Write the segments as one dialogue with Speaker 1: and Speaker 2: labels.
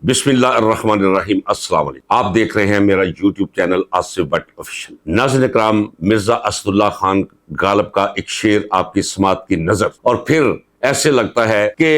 Speaker 1: بسم اللہ الرحمن الرحیم۔ السلام علیکم، آپ دیکھ رہے ہیں میرا YouTube channel Asif but official. ناظرین کرام، مرزا اسد اللہ خان غالب کا ایک شعر آپ کی سماعت کی نظر، اور پھر ایسے لگتا ہے کہ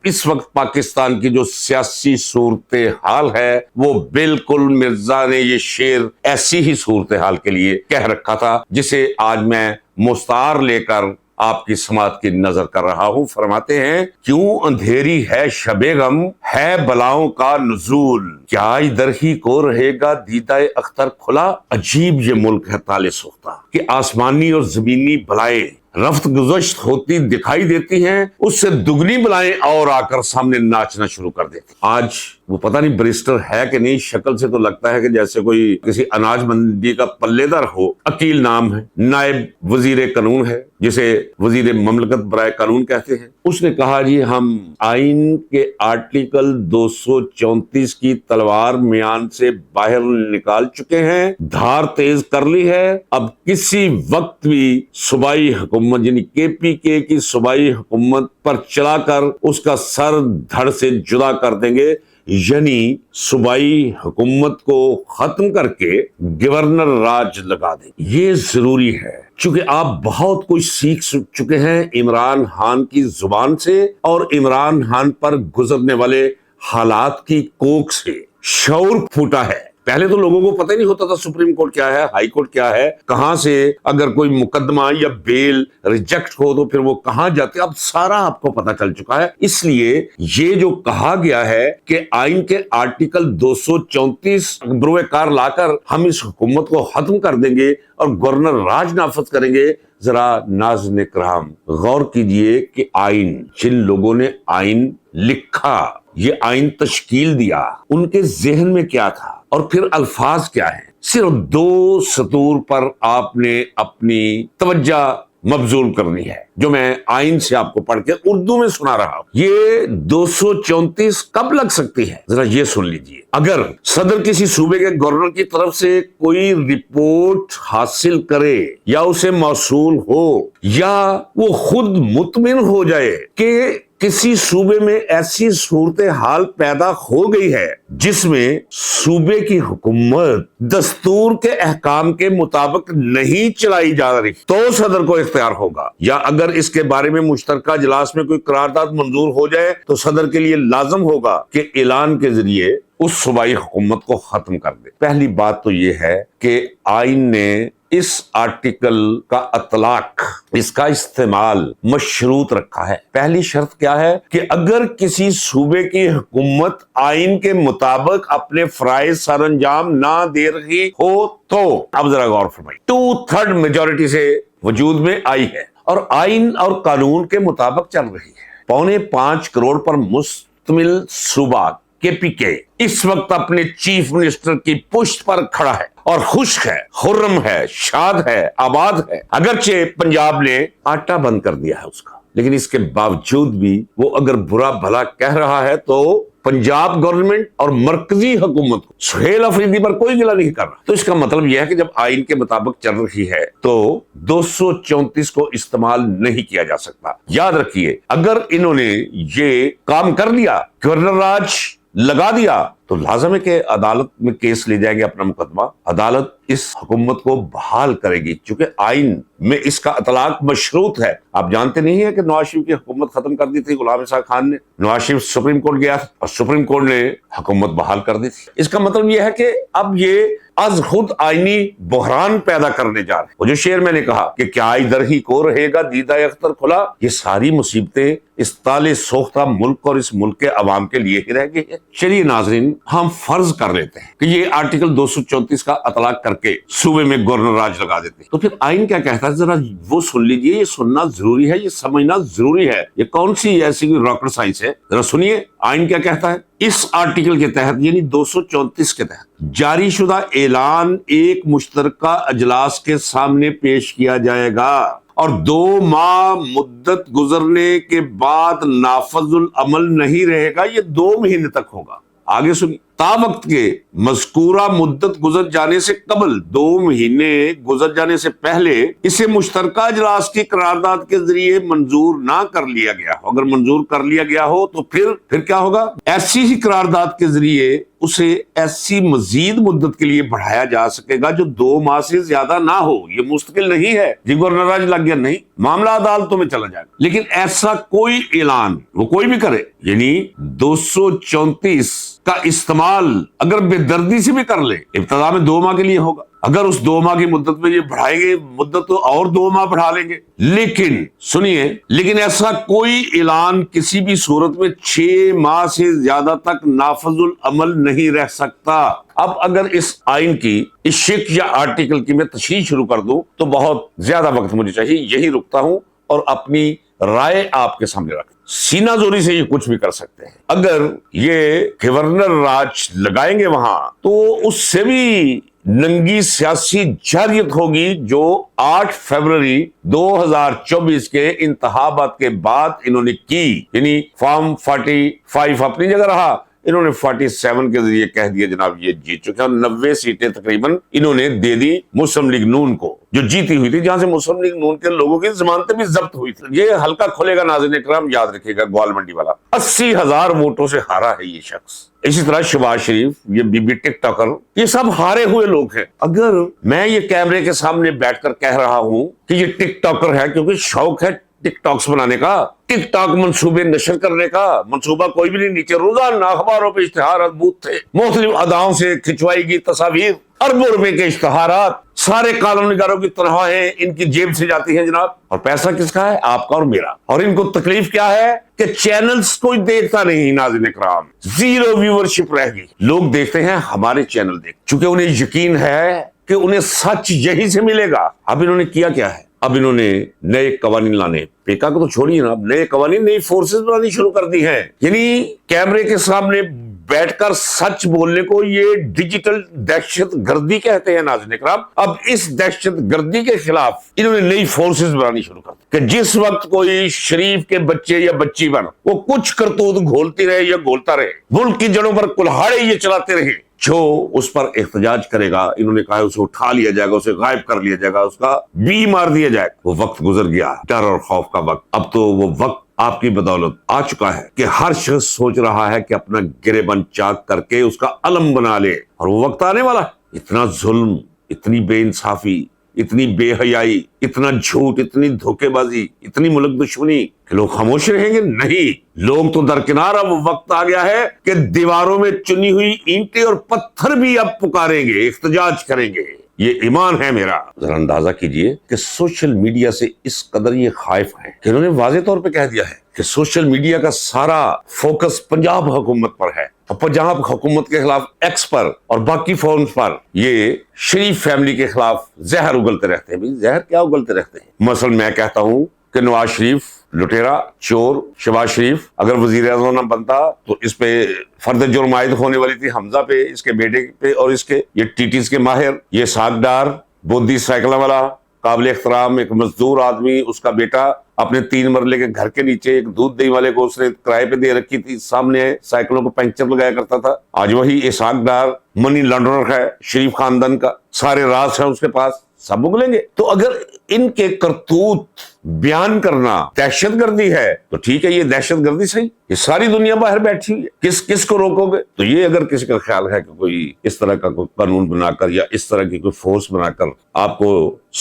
Speaker 1: اس وقت پاکستان کی جو سیاسی صورتحال ہے وہ بالکل مرزا نے یہ شعر ایسی ہی صورتحال کے لیے کہہ رکھا تھا، جسے آج میں مستعار لے کر آپ کی سماعت کی نظر کر رہا ہوں۔ فرماتے ہیں، کیوں اندھیری ہے شب غم، ہے بلاؤں کا نزول، کیا ادھر ہی کو رہے گا دیدہ اختر کھلا۔ عجیب یہ ملک ہے طال سوختہ کہ آسمانی اور زمینی بلائیں رفت گزشت ہوتی دکھائی دیتی ہیں، اس سے دگنی بلائیں اور آ کر سامنے ناچنا شروع کر دیتی۔ آج وہ پتہ نہیں بریسٹر ہے کہ نہیں، شکل سے تو لگتا ہے کہ جیسے کوئی کسی اناج منڈی کا پلے دار ہو۔ عقیل نام ہے، نائب وزیر قانون ہے، جسے وزیر مملکت برائے قانون کہتے ہیں۔ اس نے کہا، جی ہم آئین کے آرٹیکل 234 کی تلوار میان سے باہر نکال چکے ہیں، دھار تیز کر لی ہے، اب کسی وقت بھی صوبائی حکومت یعنی KPK کی صوبائی حکومت پر چلا کر اس کا سر دھڑ سے جدا کر دیں گے، یعنی صوبائی حکومت کو ختم کر کے گورنر راج لگا دیں۔ یہ ضروری ہے چونکہ آپ بہت کچھ سیکھ چکے ہیں عمران خان کی زبان سے اور عمران خان پر گزرنے والے حالات کی کوکھ سے شعور پھوٹا ہے۔ پہلے تو لوگوں کو پتہ ہی نہیں ہوتا تھا سپریم کورٹ کیا ہے، ہائی کورٹ کیا ہے، کہاں سے اگر کوئی مقدمہ یا بیل ریجیکٹ ہو تو پھر وہ کہاں جاتے، اب سارا آپ کو پتہ چل چکا ہے۔ اس لیے یہ جو کہا گیا ہے کہ آئین کے آرٹیکل 234 بروئے کار لا کر ہم اس حکومت کو ختم کر دیں گے اور گورنر راج نافذ کریں گے، ذرا ناظرین کرام غور کیجئے کہ آئین، جن لوگوں نے آئین لکھا، یہ آئین تشکیل دیا، ان کے ذہن میں کیا تھا اور پھر الفاظ کیا ہیں۔ صرف 2 سطور پر آپ نے اپنی توجہ مبذول کرنی ہے، جو میں آئین سے آپ کو پڑھ کے اردو میں سنا رہا ہوں۔ یہ 234 کب لگ سکتی ہے، ذرا یہ سن لیجئے۔ اگر صدر کسی صوبے کے گورنر کی طرف سے کوئی رپورٹ حاصل کرے یا اسے موصول ہو، یا وہ خود مطمئن ہو جائے کہ کسی صوبے میں ایسی صورتحال پیدا ہو گئی ہے جس میں صوبے کی حکومت دستور کے احکام کے مطابق نہیں چلائی جا رہی، تو صدر کو اختیار ہوگا، یا اگر اس کے بارے میں مشترکہ اجلاس میں کوئی قرارداد منظور ہو جائے تو صدر کے لیے لازم ہوگا کہ اعلان کے ذریعے اس صوبائی حکومت کو ختم کر دے۔ پہلی بات تو یہ ہے کہ آئین نے اس آرٹیکل کا اطلاق، اس کا استعمال مشروط رکھا ہے۔ پہلی شرط کیا ہے کہ اگر کسی صوبے کی حکومت آئین کے مطابق اپنے فرائض سر انجام نہ دے رہی ہو تو، اب ذرا غور فرمائیے، 2/3 میجورٹی سے وجود میں آئی ہے اور آئین اور قانون کے مطابق چل رہی ہے۔ 4.25 کروڑ پر مشتمل صوبہ KPK اس وقت اپنے چیف منسٹر کی پشت پر کھڑا ہے اور خوش ہے، خرم ہے، شاد ہے، آباد ہے۔ اگرچہ پنجاب نے آٹا بند کر دیا ہے اس کا، لیکن اس کے باوجود بھی وہ اگر برا بھلا کہہ رہا ہے تو پنجاب گورنمنٹ اور مرکزی حکومت کو، سہیل افریدی پر کوئی گلہ نہیں کر رہا۔ تو اس کا مطلب یہ ہے کہ جب آئین کے مطابق چل رہی ہے تو 234 کو استعمال نہیں کیا جا سکتا۔ یاد رکھیے، اگر انہوں نے یہ کام کر لیا، گورنر راج لگا دیا، تو لازم ہے کہ عدالت میں کیس لے جائیں گے اپنا مقدمہ، عدالت اس حکومت کو بحال کرے گی، چونکہ آئین میں اس کا اطلاق مشروط ہے۔ آپ جانتے نہیں ہیں کہ نواز شریف کی حکومت ختم کر دی تھی غلام اسحاق خان نے، نواز شریف سپریم کورٹ گیا اور سپریم کورٹ نے حکومت بحال کر دی تھی۔ اس کا مطلب یہ ہے کہ اب یہ از خود آئینی بحران پیدا کرنے جا رہے ہیں۔ وہ جو شعر میں نے کہا کہ کیا ادھر ہی کو رہے گا دیدہ اختر کھلا، یہ ساری مصیبتیں اس طال سوختہ ملک اور اس ملک کے عوام کے لیے ہی رہ گئی ہے۔ چلیے ناظرین، ہم فرض کر لیتے ہیں کہ یہ آرٹیکل 234 کا اطلاق کر کے صوبے میں گورنر راج لگا دیتے ہیں، تو پھر آئین کیا کہتا ہے، ذرا وہ سن لیجئے۔ یہ سننا ضروری ہے، یہ سمجھنا ضروری ہے، یہ کون سی ایسی راکٹ سائنس ہے، ذرا سنیے آئین کیا کہتا ہے۔ اس آرٹیکل کے تحت یعنی 234 کے تحت جاری شدہ اعلان ایک مشترکہ اجلاس کے سامنے پیش کیا جائے گا اور 2 ماہ مدت گزرنے کے بعد نافذ العمل نہیں رہے گا، یہ 2 مہینے تک ہوگا۔ آگے سنیے، تا وقت کے مذکورہ مدت گزر جانے سے قبل 2 مہینے گزر جانے سے پہلے اسے مشترکہ اجلاس کی قرارداد کے ذریعے منظور نہ کر لیا گیا ہو، اگر منظور کر لیا گیا ہو تو پھر کیا ہوگا؟ ایسی ہی قرارداد کے ذریعے اسے ایسی مزید مدت کے لیے بڑھایا جا سکے گا جو 2 ماہ سے زیادہ نہ ہو۔ یہ مستقل نہیں ہے جی گورنر آج لگ گیا، نہیں، معاملہ عدالتوں میں چلا جائے گا۔ لیکن ایسا کوئی اعلان وہ کوئی بھی کرے، یعنی 234 کا استعمال اگر بے دردی سے بھی کر لے، ابتدا میں 2 ماہ کے لیے ہوگا، اگر اس 2 ماہ کی مدت میں یہ بڑھائیں گے مدت تو اور 2 ماہ بڑھا لیں گے، لیکن سنیے، لیکن ایسا کوئی اعلان کسی بھی صورت میں 6 ماہ سے زیادہ تک نافذ العمل نہیں رہ سکتا۔ اب اگر اس آئین کی اس شق یا آرٹیکل کی میں تشریح شروع کر دوں تو بہت زیادہ وقت مجھے چاہیے، یہی رکتا ہوں اور اپنی رائے آپ کے سامنے رکھ، سینہ زوری سے یہ کچھ بھی کر سکتے ہیں۔ اگر یہ گورنر راج لگائیں گے وہاں تو اس سے بھی ننگی سیاسی جارحیت ہوگی جو 8 فروری 2024 کے انتخابات کے بعد انہوں نے کی، یعنی فارم 45 اپنی جگہ رہا، انہوں نے 47 کے ذریعے کہہ دیا جناب یہ جیت چکے ہیں، اور 90 سیٹیں تقریباً انہوں نے دے دی مسلم لیگ نون کو جو جیتی ہوئی تھی، جہاں سے مسلم لیگ نون کے لوگوں کی ضمانتیں بھی ضبط ہوئی تھی۔ یہ حلقہ کھلے گا ناظرین اکرام، یاد رکھیے گا، گوال منڈی والا 80,000 ووٹوں سے ہارا ہے یہ شخص۔ اسی طرح شہباز شریف، یہ بی بی ٹک ٹاکر، یہ سب ہارے ہوئے لوگ ہیں۔ اگر میں یہ کیمرے کے سامنے بیٹھ کر کہہ رہا ہوں کہ یہ ٹک ٹاکر ہے کیونکہ شوق ہے ٹک ٹاکس بنانے کا، ٹک ٹاک منصوبے نشر کرنے کا، منصوبہ کوئی بھی نہیں، نیچے روزانہ اخباروں پہ اشتہارات بوت تھے، مختلف اداؤں سے کھنچوائی گئی تصاویر، اربوں روپے کے اشتہارات، سارے کالم نگاروں کی تنخواہیں ان کی جیب سے جاتی ہیں جناب، اور پیسہ کس کا ہے؟ آپ کا اور میرا۔ اور ان کو تکلیف کیا ہے کہ چینلز کوئی دیکھتا نہیں ناظرین اکرام، 0 ویورشپ رہ گئی، لوگ دیکھتے ہیں ہمارے چینل دیکھ، چونکہ انہیں یقین ہے کہ انہیں سچ یہی سے ملے گا۔ اب انہوں نے کیا ہے؟ اب انہوں نے نئے قوانین لانے، پیکا کو تو چھوڑیے نا، اب نئے قوانین، نئی فورسز بنانی شروع کر دی ہیں، یعنی کیمرے کے سامنے بیٹھ کر سچ بولنے کو یہ ڈیجیٹل دہشت گردی کہتے ہیں ناظرین اکرام۔ اب اس دہشت گردی کے خلاف انہوں نے نئی فورسز بنانی شروع کر دی کہ جس وقت کوئی شریف کے بچے یا بچی بن وہ کچھ کرتوت گھولتی رہے یا گھولتا رہے، ملک کی جڑوں پر کلہاڑے یہ چلاتے رہے، جو اس پر احتجاج کرے گا، انہوں نے کہا اسے اٹھا لیا جائے گا، اسے غائب کر لیا جائے گا، اس کا بی مار دیا جائے گا۔ وہ وقت گزر گیا، ڈر اور خوف کا وقت۔ اب تو وہ وقت آپ کی بدولت آ چکا ہے کہ ہر شخص سوچ رہا ہے کہ اپنا گریبان چاک کر کے اس کا علم بنا لے، اور وہ وقت آنے والا ہے۔ اتنا ظلم، اتنی بے انصافی، اتنی بے حیائی، اتنا جھوٹ، اتنی دھوکے بازی، اتنی ملک دشمنی کہ لوگ خاموش رہیں گے؟ نہیں، لوگ تو درکنار۔ اب وقت آ گیا ہے کہ دیواروں میں چنی ہوئی اینٹیں اور پتھر بھی اب پکاریں گے، احتجاج کریں گے۔ یہ ایمان ہے میرا۔ ذرا اندازہ کیجئے کہ سوشل میڈیا سے اس قدر یہ خائف ہیں کہ انہوں نے واضح طور پہ کہہ دیا ہے کہ سوشل میڈیا کا سارا فوکس پنجاب حکومت پر ہے، اور پنجاب حکومت کے خلاف ایکس پر اور باقی فورمز پر یہ شریف فیملی کے خلاف زہر اگلتے رہتے ہیں۔ بھی زہر کیا اگلتے رہتے ہیں؟ مثلا میں کہتا ہوں کہ نواز شریف لٹیرا، چور، شہباز شریف اگر وزیر اعظم نہ بنتا تو اس پہ فرد جرم عائد ہونے والی تھی حمزہ پہ، اس کے بیٹے پہ، اور اس کے یہ ٹیٹیز کے ماہر، یہ ساگ ڈار، بودی سائیکل والا، قابل احترام ایک مزدور آدمی، اس کا بیٹا اپنے 3 مرلے کے گھر کے نیچے ایک دودھ دہی والے کو اس نے کرائے پہ دے رکھی تھی، سامنے سائیکلوں کو پنکچر لگایا کرتا تھا، آج وہی اسحاق ڈار منی لانڈرر ہے شریف خاندان کا، سارے راز ہیں اس کے پاس، سب اگلیں گے۔ تو اگر ان کے کرتوت بیان کرنا دہشت گردی ہے تو ٹھیک ہے، یہ دہشت گردی صحیح، یہ ساری دنیا باہر بیٹھی ہوئی ہے، کس کو روکو گے؟ تو یہ اگر کسی کا خیال ہے کہ کوئی اس طرح کا کوئی قانون بنا کر یا اس طرح کی کوئی فورس بنا کر آپ کو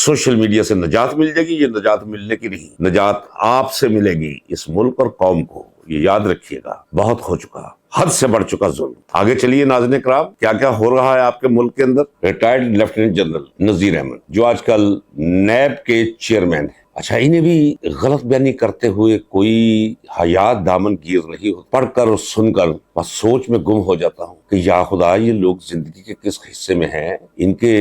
Speaker 1: سوشل میڈیا سے نجات مل جائے گی، یہ نجات ملنے کی نہیں، نجات آپ سے ملے گی، اس ملک اور قوم کو، یہ یاد رکھیے گا۔ بہت ہو چکا، حد سے بڑھ چکا ظلم۔ آگے چلیے ناظرین اکرام، کیا کیا ہو رہا ہے آپ کے ملک کے اندر۔ Retired lieutenant general Nazir Ahmed جو آج کل نیب کے چیئرمین ہیں، اچھا انہیں بھی غلط بیانی کرتے ہوئے کوئی حیا دامن گیر نہیں ہو، پڑھ کر اور سن کر بس سوچ میں گم ہو جاتا ہوں کہ یا خدا یہ لوگ زندگی کے کس حصے میں ہیں، ان کے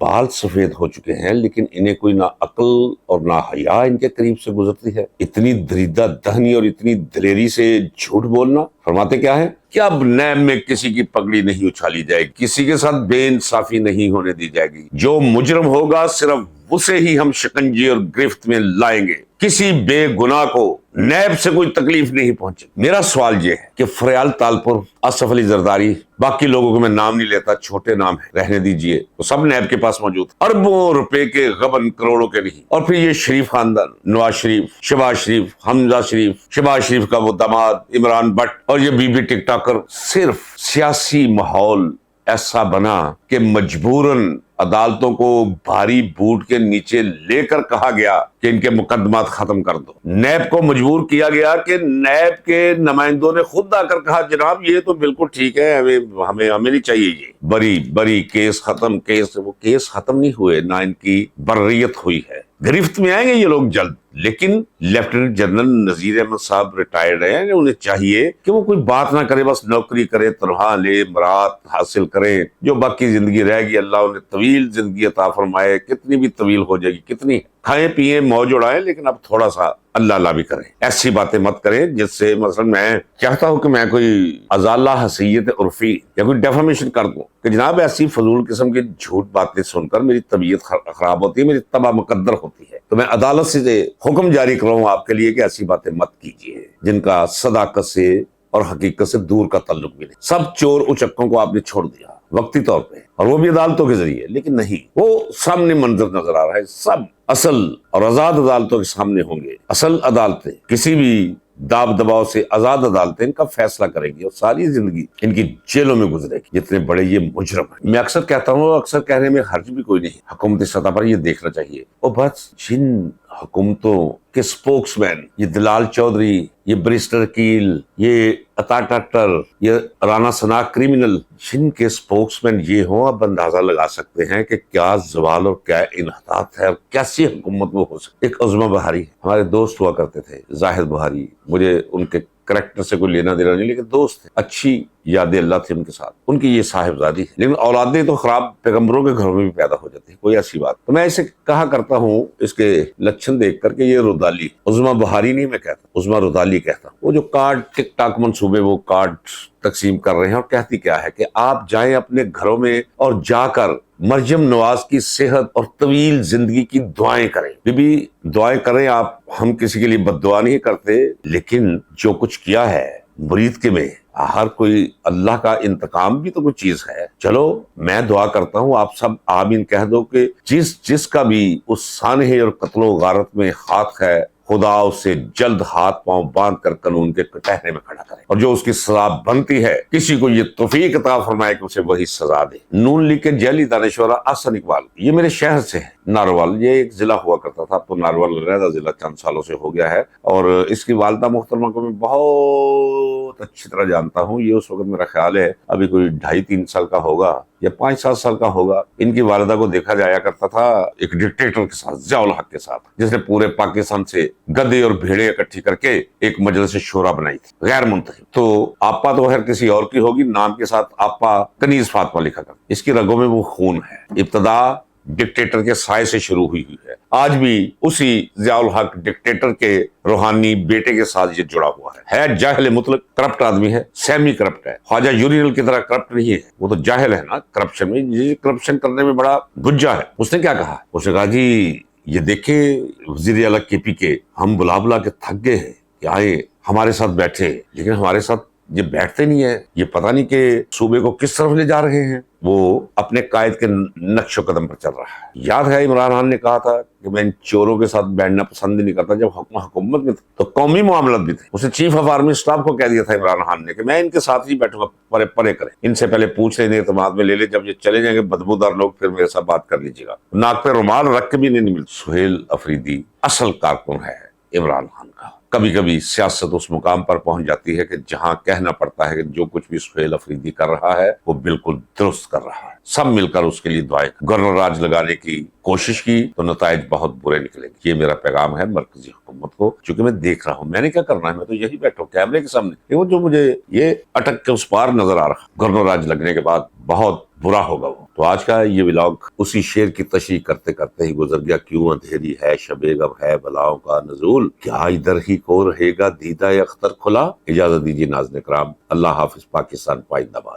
Speaker 1: بال سفید ہو چکے ہیں لیکن انہیں کوئی نہ عقل اور نہ حیا ان کے قریب سے گزرتی ہے۔ اتنی دریدہ دہنی اور اتنی دلیری سے جھوٹ بولنا۔ فرماتے کیا ہے کہ اب نیب میں کسی کی پگڑی نہیں اچھالی جائے گی، کسی کے ساتھ بے انصافی نہیں ہونے دی جائے گی، جو مجرم ہوگا صرف اسے ہی ہم شکنجے اور گرفت میں لائیں گے۔ کسی بے گناہ کو نیب سے کوئی تکلیف نہیں پہنچے. میرا سوال یہ ہے کہ فریال تالپور، آصف علی زرداری، باقی لوگوں کو میں نام نہیں لیتا، چھوٹے نام ہیں، رہنے دیجئے، وہ سب نیب کے پاس موجود، اربوں روپے کے غبن، کروڑوں کے نہیں. اور پھر یہ شریف خاندان، نواز شریف، شہباز شریف، حمزہ شریف، شہباز شریف کا وہ داماد عمران بٹ، اور یہ بی بی ٹک ٹاکر. صرف سیاسی ماحول ایسا بنا کہ مجبوراً عدالتوں کو بھاری بوٹ کے نیچے لے کر کہا گیا کہ ان کے مقدمات ختم کر دو. نیب کو مجبور کیا گیا کہ نیب کے نمائندوں نے خود آ کر کہا جناب یہ تو بالکل ٹھیک ہے، ہمیں نہیں چاہیے یہ بری بری کیس ختم. وہ کیس ختم نہیں ہوئے، نہ ان کی برریت ہوئی ہے. گرفت میں آئیں گے یہ لوگ جلد، لیکن لیفٹیننٹ جنرل نذیر احمد صاحب ریٹائرڈ ہیں، انہیں چاہیے کہ وہ کوئی بات نہ کرے، بس نوکری کرے، تنخواہ لے، مراد حاصل کرے. جو باقی زندگی رہے گی اللہ انہیں طویل زندگی عطا فرمائے، کتنی بھی طویل ہو جائے گی، کتنی کھائیں پیئیں موج اڑائیں، لیکن اب تھوڑا سا اللہ اللہ بھی کریں. ایسی باتیں مت کریں جس سے مثلا میں چاہتا ہوں کہ میں کوئی ازالہ حسیت عرفی یا کوئی ڈیفامیشن کر دوں کہ جناب ایسی فضول قسم کی جھوٹ باتیں سن کر میری طبیعت خراب ہوتی ہے، میری تباہ مقدر ہوتی ہے. تو میں عدالت سے حکم جاری کر رہا ہوں آپ کے لیے کہ ایسی باتیں مت کیجیے جن کا صداقت سے اور حقیقت سے دور کا تعلق بھی نہیں. سب چور اچکوں کو آپ نے چھوڑ دیا وقتی طور پہ، اور وہ بھی عدالتوں کے ذریعے، لیکن نہیں، وہ سامنے منظر نظر آ رہا ہے. سب اصل اور آزاد عدالتوں کے سامنے ہوں گے. اصل عدالتیں کسی بھی داب دباؤ سے آزاد عدالتیں ان کا فیصلہ کریں گی، اور ساری زندگی ان کی جیلوں میں گزرے گی جتنے بڑے یہ مجرم ہیں. میں اکثر کہتا ہوں، اکثر کہنے میں حرج بھی کوئی نہیں، حکومتی سطح پر یہ دیکھنا چاہیے. اور بس جن حکومتوں کے سپوکس مین، یہ دلال چودھری، یہ بریسٹر کیل، یہ عطا ڈاکٹر، یہ رانا ثنا کریمنل، جن کے سپوکس مین یہ ہوں، اب اندازہ لگا سکتے ہیں کہ کیا زوال اور کیا انحطاط ہے اور کیسی حکومت وہ ہو سکتی. ایک عظمہ بہاری ہمارے دوست ہوا کرتے تھے، زاہد بہاری، مجھے ان کے کریکٹر سے کوئی لینا دینا نہیں، لیکن دوست تھے، اچھی یاد اللہ تھی ان کے ساتھ. ان کی یہ صاحبزادی ہے، لیکن اولادیں تو خراب پیغمبروں کے گھروں میں بھی پیدا ہو جاتی ہے، کوئی ایسی بات. تو میں اسے کہا کرتا ہوں اس کے لچھن دیکھ کر کہ یہ رودالی، عظمہ بہاری نہیں میں کہتا، عظمہ رودالی کہتا ہوں. وہ جو کارڈ ٹک ٹاک منصوبے وہ کارڈ تقسیم کر رہے ہیں، اور کہتی کیا ہے کہ آپ جائیں اپنے گھروں میں اور جا کر مریم نواز کی صحت اور طویل زندگی کی دعائیں کریں. بی دعائیں کریں آپ، ہم کسی کے لیے بد دعا نہیں کرتے، لیکن جو کچھ کیا ہے مرید کے میں، ہر کوئی اللہ کا انتقام بھی تو کوئی چیز ہے. چلو میں دعا کرتا ہوں، آپ سب آمین کہہ دو کہ جس کا بھی اس سانحے اور قتل و غارت میں ہاتھ ہے، خدا اسے جلد ہاتھ پاؤں باندھ کر قانون کے کٹہرے میں کھڑا کرے، اور جو اس کی سزا بنتی ہے کسی کو یہ توفیق عطا فرمائے کہ اسے وہی سزا دے. نون لیگ کے جیلی دانشورہ احسن اقبال، یہ میرے شہر سے ہے، ناروال. یہ ایک ضلع ہوا کرتا تھا، تو ناروال علیحدہ ضلع چند سالوں سے ہو گیا ہے. اور اس کی والدہ محترمہ کو میں بہت اچھی طرح جانتا ہوں. یہ اس وقت میرا خیال ہے ابھی کوئی 2.5-3 سال کا ہوگا یا 5-7 سال کا ہوگا. ان کی والدہ کو دیکھا جایا کرتا تھا ایک ڈکٹیٹر کے ساتھ، ضیاء الحق کے ساتھ، جس نے پورے پاکستان سے گدے اور بھیڑے اکٹھی کر کے ایک مجلس شورا بنائی تھی غیر منتخب. تو آپا تو خیر کسی اور کی ہوگی، نام کے ساتھ آپا کنیز فاطمہ لکھا کر. اس کی رگوں میں وہ خون ہے. ابتدا ڈکٹیٹر کے سائے سے شروع ہوئی ہے، آج بھی اسی ضیاء الحق ڈکٹیٹر کے روحانی بیٹے کے ساتھ یہ جڑا ہوا ہے. جاہل مطلق، کرپٹ آدمی ہے، سیمی کرپٹ ہے. خواجہ یورینل کی طرح کرپٹ نہیں ہے، وہ تو جاہل ہے نا کرپشن میں. یہ کرپشن کرنے میں بڑا گجا ہے. اس نے کیا کہا؟ اس نے کہا جی یہ دیکھیں وزیر اعلیٰ کے پی کے، ہم بلا کے تھک گئے ہیں کہ آئے ہمارے ساتھ بیٹھے، لیکن ہمارے ساتھ یہ بیٹھتے نہیں ہے. یہ پتہ نہیں کہ صوبے کو کس طرف لے جا رہے ہیں. وہ اپنے قائد کے نقش و قدم پر چل رہا ہے. یاد ہے عمران خان نے کہا تھا کہ میں ان چوروں کے ساتھ بیٹھنا پسند نہیں کرتا. جب حکومت میں تھا تو قومی معاملات بھی تھے. اس نے چیف آف آرمی اسٹاف کو کہہ دیا تھا عمران خان نے کہ میں ان کے ساتھ ہی بیٹھوں گا، پرے کریں، ان سے پہلے پوچھ لیں، اعتماد میں لے لیں، جب یہ چلے جائیں گے بدبودار لوگ پھر میرے ساتھ بات کر لیجیے گا. ناک پہ رومال رکھ کے بھی نہیں ملتا. سہیل افریدی اصل کارکن ہے عمران خان کا. کبھی کبھی سیاست اس مقام پر پہنچ جاتی ہے کہ جہاں کہنا پڑتا ہے کہ جو کچھ بھی سہیل افریدی کر رہا ہے وہ بالکل درست کر رہا ہے. سب مل کر اس کے لیے دعائیں. گورنر راج لگانے کی کوشش کی تو نتائج بہت برے نکلیں گے. یہ میرا پیغام ہے مرکزی حکومت کو، چونکہ میں دیکھ رہا ہوں. میں نے کیا کرنا ہے، میں تو یہی بیٹھا ہوں کیمرے کے سامنے. وہ جو مجھے یہ اٹک کے اس پار نظر آ رہا، گورنر راج لگنے کے بعد بہت برا ہوگا وہ. تو آج کا یہ ولاگ اسی شعر کی تشریح کرتے کرتے ہی گزر گیا. کیوں اندھیری ہے شب غم ہے بلاؤں کا نزول، کیا ادھر ہی کو رہے گا دیدہ اختر کھلا. اجازت دیجیے ناظرین کرام، اللہ حافظ. پاکستان پائندہ باد.